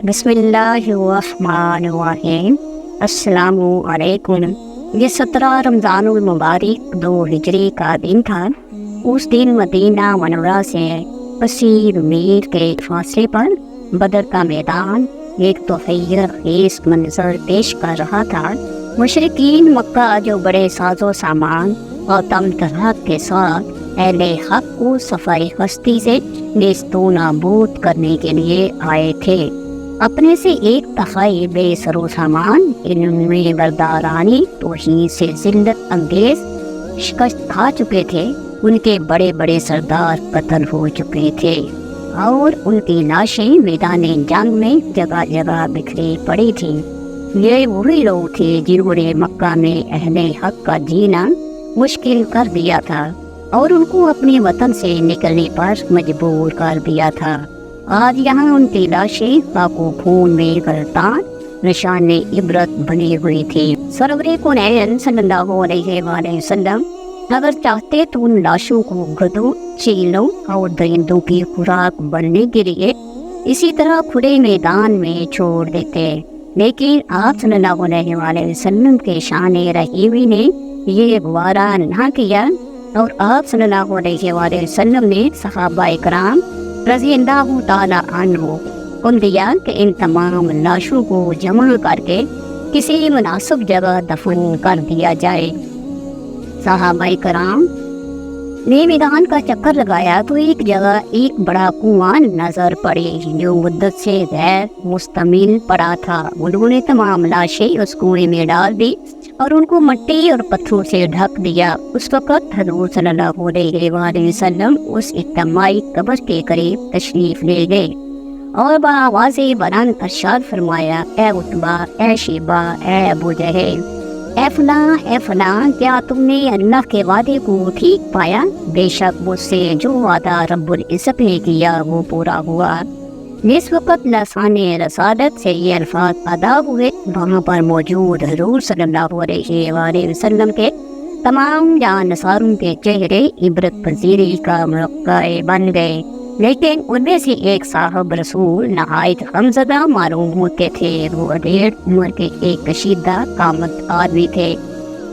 بسم اللہ الرحمن الرحیم۔ السلام علیکم۔ یہ 17 رمضان المبارک 2 ہجری کا دن تھا۔ اس دن مدینہ منورہ سے 80 میل کے فاصلے پر بدر کا میدان ایک تو حیرت خیز منظر پیش کر رہا تھا۔ مشرکین مکہ جو بڑے ساز و سامان اور تمطراق کے ساتھ اہل حق کو صفائی ہستی سے نیست و نابود کرنے کے لیے آئے تھے، اپنے سے 1/3 بے سر و سامان علم میں بردارانی توہین سے ذلت انگیز شکست کھا چکے تھے۔ ان کے بڑے بڑے سردار قتل ہو چکے تھے اور ان کی لاشیں میدان جنگ میں جگہ جگہ بکھری پڑی تھیں۔ یہ وہی لوگ تھے جنہوں نے مکہ میں اہل حق کا جینا مشکل کر دیا تھا اور ان کو اپنے وطن سے نکلنے پر مجبور کر دیا تھا۔ آج یہاں ان کی لاشیں خاک و خون میں غلطان نشان عبرت بنی ہوئی تھی۔ سرور کونین صلی اللہ علیہ وآلہ وسلم اگر چاہتے تو ان لاشوں کو گدھوں، چیلوں اور درندوں کی خوراک بننے کے لیے اسی طرح کھلے میدان میں چھوڑ دیتے، لیکن آپ صلی اللہ علیہ وآلہ وسلم کے شان رحیمی نے یہ گوارا نہ کیا اور آپ صلی اللہ علیہ وآلہ وسلم نے صحابہ کرام رضی اللہ تعالیٰ عنہ حکم دیا کہ ان تمام لاشوں کو جمع کر کے کسی مناسب جگہ دفن کر دیا جائے۔ صحابہ کرام نے میدان کا چکر لگایا تو ایک جگہ ایک بڑا کنواں نظر پڑے جو مدت سے غیر مستعمل پڑا تھا۔ انہوں نے تمام لاشیں اس کنویں میں ڈال دی اور ان کو مٹی اور پتھروں سے ڈھک دیا۔ اس وقت حضور صلی اللہ علیہ وآلہ وسلم اس اجتماعی قبر کے قریب تشریف لے گئے اور بآواز بلند ارشاد فرمایا، اے عتبہ، اے شیبہ، اے ابو جہل، اے فلاں، کیا تم نے اللہ کے وعدے کو ٹھیک پایا؟ بے شک مجھ سے جو وعدہ رب العزت نے کیا وہ پورا ہوا۔ جس وقت لسان رسالت سے یہ الفاظ ادا ہوئے، وہاں پر موجود حضور صلی اللہ علیہ وآلہ وسلم کے تمام جانساروں کے چہرے عبرت پذیری کا موقع بن گئے، لیکن ان میں سے ایک صاحب رسول نہایت غمزدہ معلوم ہوتے تھے۔ وہ 1.5 عمر کے ایک کشیدہ قامت آدمی تھے۔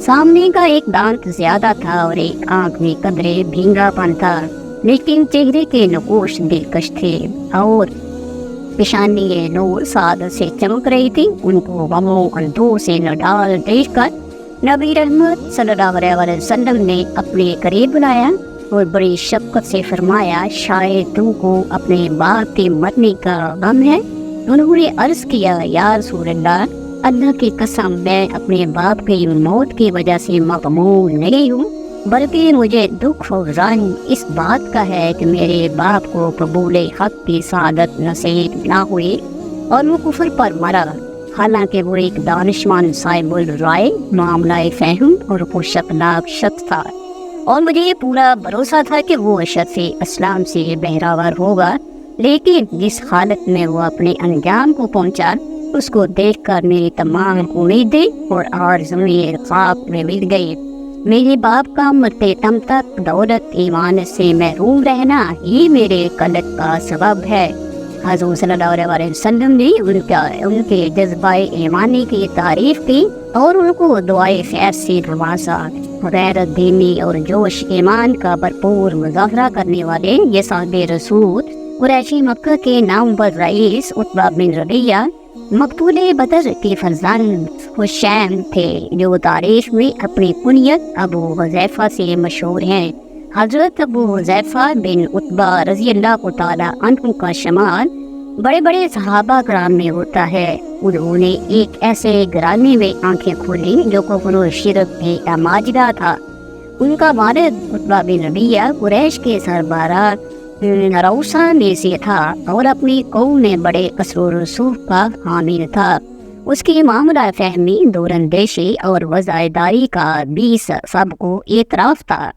سامنے کا ایک دانت زیادہ تھا اور ایک آنکھ میں قدرے بھینگا پن تھا، لیکن چہرے کے نقوش دلکش تھے اور پیشانی نور سعادت سے چمک رہی تھی۔ ان کو غم و اندوہ سے نڈال دیکھ کر نبی رحمت صلی اللہ علیہ وسلم نے اپنے قریب بلایا اور بڑی شفقت سے فرمایا، شاید تم کو اپنے باپ کے مرنے کا غم ہے؟ انہوں نے عرض کیا، یا رسول اللہ کی قسم، میں اپنے باپ کی موت کی وجہ سے مغموم نہیں ہوں، بلکہ مجھے دکھ اور رنج اس بات کا ہے کہ میرے باپ کو قبول حق کی سعادت نصیب نہ ہوئی اور وہ کفر پر مرا، حالانکہ وہ ایک دانشمند صاحب الرائے، معاملہ فہم اور خوش اخلاق شخص تھا، اور مجھے یہ پورا بھروسہ تھا کہ وہ اشرف اسلام سے بہراور ہوگا، لیکن جس حالت میں وہ اپنے انجام کو پہنچا اس کو دیکھ کر میری تمام امیدیں اور آرزوئیں خواب میں مل گئی۔ میرے باپ کا مرتے دم تک دولت ایمان سے محروم رہنا ہی میرے قلق کا سبب ہے۔ حضور صلی اللہ علیہ وسلم نے ان کے جذبہ ایمانی کی تعریف کی اور ان کو دعائے خیر سے نوازا۔ غیرت دینی اور جوش ایمان کا بھرپور مظاہرہ کرنے والے یہ صاحب رسول قریشی مکہ کے نامور رئیس عتبہ بن ربیعہ مقتول بدر کے فرزند حشیم تھے، جو تاریخ میں اپنی کنیت ابو حذیفہ سے مشہور ہیں۔ حضرت ابو حذیفہ بن عتبہ رضی اللہ تعالیٰ عنہ کا شمال بڑے بڑے صحابہ کرام میں ہوتا ہے۔ انہوں نے ایک ایسے گھرانے میں آنکھیں کھولی جو کفر و شرک کے ماجرا تھا۔ ان کا والد عتبہ بن ربیعہ قریش کے سربراہ روسا میں سے تھا اور اپنی قوم میں بڑے قصر و رسوخ کا حامل تھا۔ اس کی معاملہ فہمی، دوراندیشی اور وفاداری کا بھی سب کو اعتراف تھا،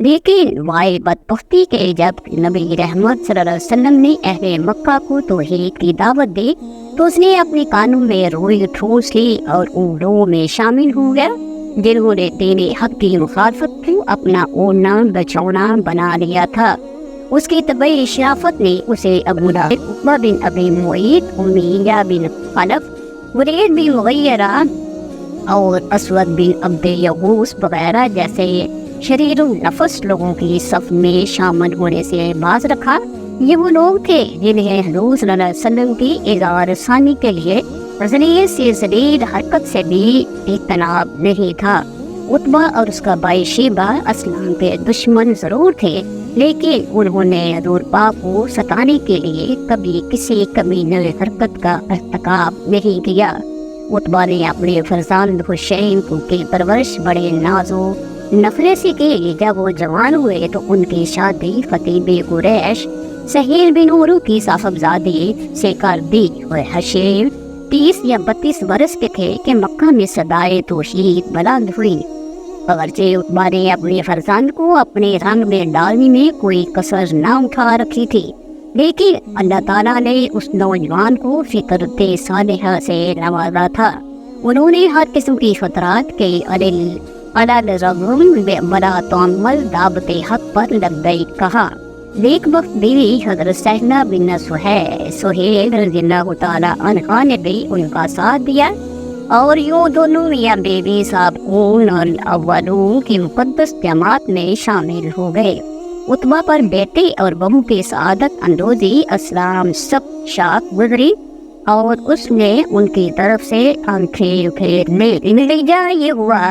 لیکن وائے بدبختی کے جب نبی رحمت صلی اللہ علیہ وسلم نے اہل مکہ کو توحید کی دعوت دی تو اس نے اپنے کانوں میں روئی ٹھوس لی اور ان لوگوں میں شامل ہو گیا جنہوں نے دین حق کی مخالفت کو اپنا اوڑھنا بچھونا بنا لیا تھا اس کی طبعی شرافت نے اسے ابو لہب، عتبہ بن ابی معیط، امیہ بن خلف، ولید بن مغیرہ اور اسود بن عبد یغوث وغیرہ جیسے شریر النفس لوگوں کی صف میں شامل ہونے سے باز رکھا۔ یہ وہ لوگ تھے جنہیں حضور صلی اللہ علیہ وسلم کی اظہار ثانی کے لیے ذریعے سے شدید حرکت سے بھی اجتناب نہیں تھا۔ عتبہ اور اس کا بھائی شیبہ اسلام کے دشمن ضرور تھے، لیکن انہوں نے حضور پاک کو ستانے کے لیے کبھی کسی کمینہ حرکت کا ارتکاب نہیں کیا۔ عتبہ نے اپنے فرزند حسین کی پرورش بڑے ناز و نخرے سے کی۔ جب وہ جوان ہوئے تو ان کی شادی خطیب قریش سہیل بن عروہ کی صاحبزادی سے کر دی اور حسین 30 یا 32 برس کے تھے کہ مکہ میں صدائے توحید بلند ہوئی۔ اگرچہ عتبہ نے اپنے فرزند کو اپنے رنگ میں ڈالنے میں کوئی کسر نہ اٹھا رکھی تھی، لیکن اللہ تعالیٰ نے اس نوجوان کو فطرت صالحہ سے نوازا تھا۔ انہوں نے ہر قسم کی خطرات کے بلا تعمل دعوت حق پر لبیک کہا۔ ایک وقت بیوی حضرت سہلہ بن سہیل رضی اللہ تعالیٰ عنہ نے بھی ان کا ساتھ دیا، اور یوں دونوں میاں بیوی سابقون اور اولون کی مقدس جماعت میں شامل ہو گئے۔ عتبہ پر بیٹے اور بہو کی سعادت اندوزی اسلام سب شاک گزری، اور اس نے ان کی طرف سے آنکھیں پھیرنے نتیجہ یہ ہوا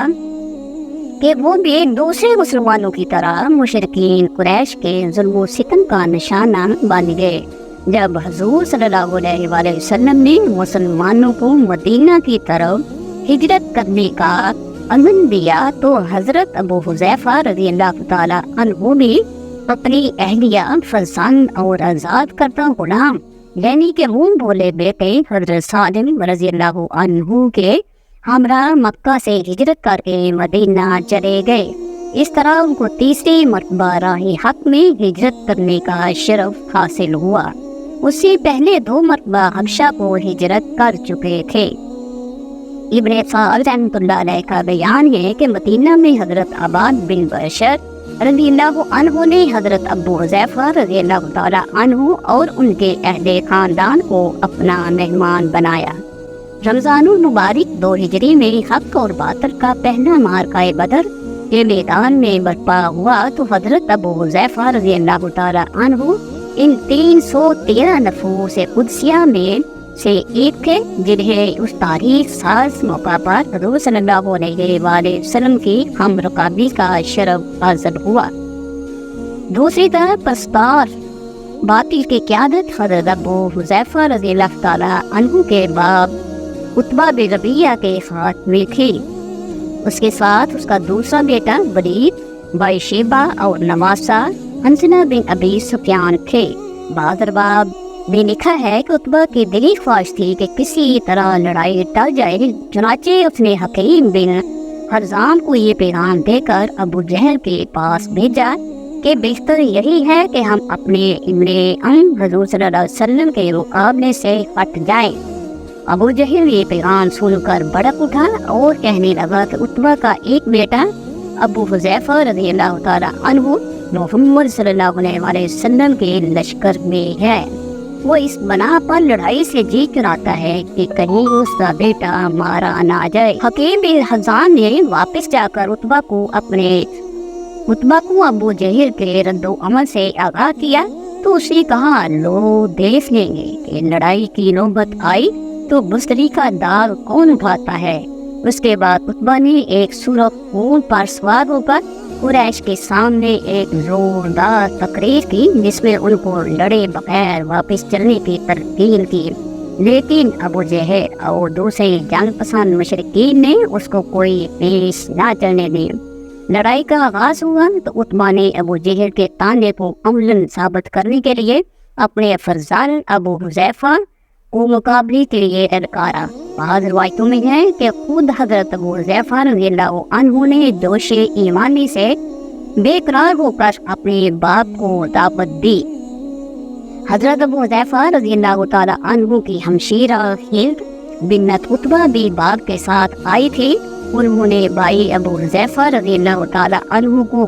کہ وہ بھی دوسرے مسلمانوں کی طرح مشرکین قریش کے ظلم و ستم کا نشانہ بن گئے۔ جب حضور صلی اللہ علیہ وآلہ وسلم نے مسلمانوں کو مدینہ کی طرف ہجرت کرنے کا امن دیا تو حضرت ابو حذیفہ رضی اللہ تعالیٰ عنہ نے اپنی اہلیہ، فرزند اور آزاد کردہ غلام یعنی کہ منہ بولے بیٹے حضرت سالم رضی اللہ عنہ کے ہمراہ مکہ سے ہجرت کر کے مدینہ چلے گئے۔ اس طرح ان کو تیسری مرتبہ راہ حق میں ہجرت کرنے کا شرف حاصل ہوا۔ اس سے پہلے 2 مرتبہ حبشہ کو ہجرت کر چکے تھے۔ ابن سعد رحمۃ اللہ علیہ کا بیان ہے کہ مدینہ میں حضرت عباد بن بشر رضی اللہ عنہ نے حضرت ابو حذیفہ رضی اللہ تعالیٰ عنہ اور ان کے اہل خاندان کو اپنا مہمان بنایا۔ رمضان المبارک 2 ہجری میں حق اور باطل کا پہلا معرکہ بدر کے میدان میں برپا ہوا تو حضرت ابو حذیفہ رضی اللہ تعالیٰ عنہ ان 313 نفوس قدسیہ میں سے ایک تھے جنہیں اس تاریخ ساز موقع پر حضور صلی اللہ علیہ وآلہ وسلم کی ہم رکابی کا شرف حاصل ہوا۔ دوسری طرف پسپار باطل کی قیادت حضرت ابو حذیفہ رضی اللہ تعالیٰ عنہ کے باپ عتبہ بن ربیعہ کے ہاتھ میں تھی۔ اس کے ساتھ اس کا دوسرا بیٹا ولید، بھائی شیبہ اور نواسہ حنظلہ بن ابی سفیان تھے۔ بعض ارباب میں لکھا ہے کہ عتبہ کی دلی خواہش تھی کہ کسی طرح لڑائی ٹل جائے، چنانچہ اس نے حکیم بن حرام کو یہ پیغام دے کر ابو جہل کے پاس بھیجا کہ بہتر یہی ہے کہ ہم اپنے حضور صلی اللہ علیہ وسلم کے مقابلے سے ہٹ جائیں۔ ابو جہل یہ پیغام سن کر بڑک اٹھا اور کہنے لگا کہ عتبہ کا ایک بیٹا ابو حذیفہ رضی اللہ تعالیٰ عنہ محمد صلی اللہ علیہ وآلہ وسلم کے لشکر میں ہے، وہ اس بنا پر لڑائی سے جی چراتا ہے کہ کہیں اس کا بیٹا مارا نہ جائے۔ حکیم بن حزام نے واپس جا کر عتبہ کو ابو جہل کے رد و عمل سے آگاہ کیا تو اس نے کہا، لو دیکھ لیں گے کہ لڑائی کی نوبت آئی تو بستری کا داغ کون اٹھاتا ہے۔ اس کے بعد عتبہ نے ایک سرخ اونٹ پر سوار ہو کر قریش کے سامنے ایک زوردار تقریر کی جس میں ان کو لڑے بغیر واپس چلنے کی تلقین کی، لیکن ابو جہل اور دوسرے جان پسند مشرکین نے اس کو کوئی پیش نہ چلنے دی۔ لڑائی کا آغاز ہوا تو عتبہ نے ابو جہل کے تانے کو عملاً ثابت کرنے کے لیے اپنے فرزند ابو حذیفہ کو مقابلے کے لیے للکارا۔ بعض روایتوں میں ہے کہ خود حضرت ابو حذیفہ رضی اللہ عنہ نے جوش ایمانی سے بے قرار ہو کر اپنے باپ کو دعوت دی۔ حضرت ابو حذیفہ رضی اللہ تعالیٰ عنہ کی ہمشیرہ ہند بنت عتبہ بھی باپ کے ساتھ آئی تھی۔ انہوں نے بھائی ابو حذیفہ رضی اللہ تعالیٰ عنہ کو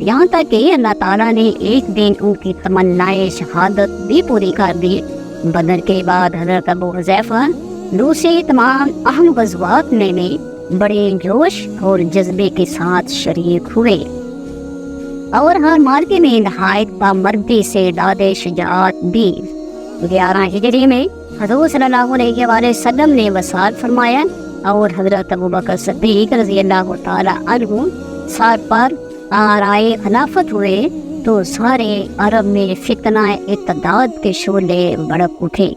یہاں تک کہ اللہ تعالیٰ نے ایک دن ان کی تمنائے شہادت بھی پوری کر دی۔ بدر کے بعد حضرت ابو حذیفہ دوسرے تمام اہم غزوات میں بھی بڑے جوش اور جذبے کے ساتھ شریک ہوئے، اور ہر مارکے میں نہایت بامردی سے داد شجاعت دی۔ 11 ہجری میں حضور صلی اللہ علیہ وآلہ وسلم نے وصال فرمایا، اور حضرت ابوبکر صدیق رضی اللہ تعالی عنہ سار پر آرائے خلافت ہوئے تو سارے عرب میں فتنہ ارتداد کے شعلے بھڑک اٹھے۔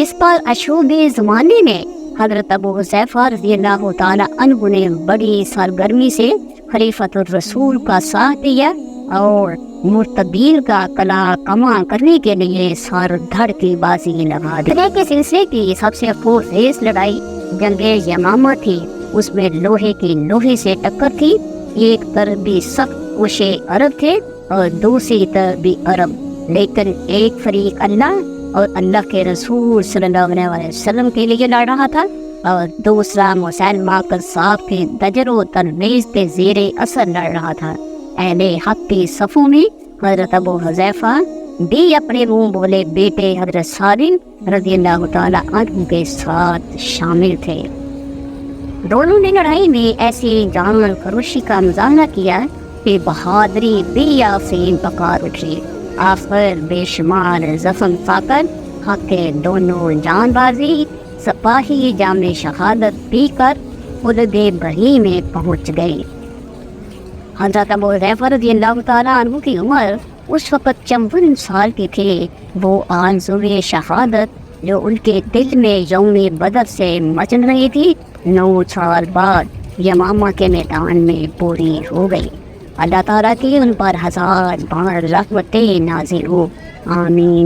اس پر اشوب زمانے میں حضرت ابو حذیفہ رضی اللہ تعالی عنہ نے بڑی سرگرمی سے خلیفۃ الرسول کا ساتھ دیا اور مرتدین کا قلع کما کرنے کے لیے سر دھڑ کی بازی لگا دی۔ کے سلسلے کی سب سے پرخیز لڑائی جنگ یمامہ تھی۔ اس میں لوہے کی لوہے سے ٹکر تھی، ایک طرف بھی سخت کشے عرب تھے اور دوسری طرف بھی عرب، لیکن ایک فریق اللہ اور اللہ کے رسول صلی اللہ علیہ وسلم کے لیے لڑ رہا تھا، اور دوسرا مسلمہ قذاب کے دجر و تنویز کے زیر اثر لڑ رہا تھا۔ اہل حق کی صفوں میں حضرت ابو حذیفہ بھی اپنے منہ بولے بیٹے حضرت سالم رضی اللہ تعالی عنہ کے ساتھ شامل تھے۔ دونوں نے لڑائی میں ایسی جان فروشی کا مظاہرہ کیا کہ بہادری بھی آفرین پکار اٹھی۔ آخر بے شمار زخم پا کر حق کے دونوں جان بازی سپاہی جام شہادت پی کر خلد بری میں پہنچ گئی۔ حضرت ابو حذیفہ رضی اللہ تعالیٰ عنہ کی عمر اس وقت 54 سال کی تھی۔ وہ آرزوئے شہادت جو ان کے دل میں یوم بدر سے مچل رہی تھی 9 سال بعد یمامہ کے میدان میں پوری ہو گئی۔ اللہ تعالیٰ کی ان پر 1000 بار رحمتیں نازل ہو، آمین۔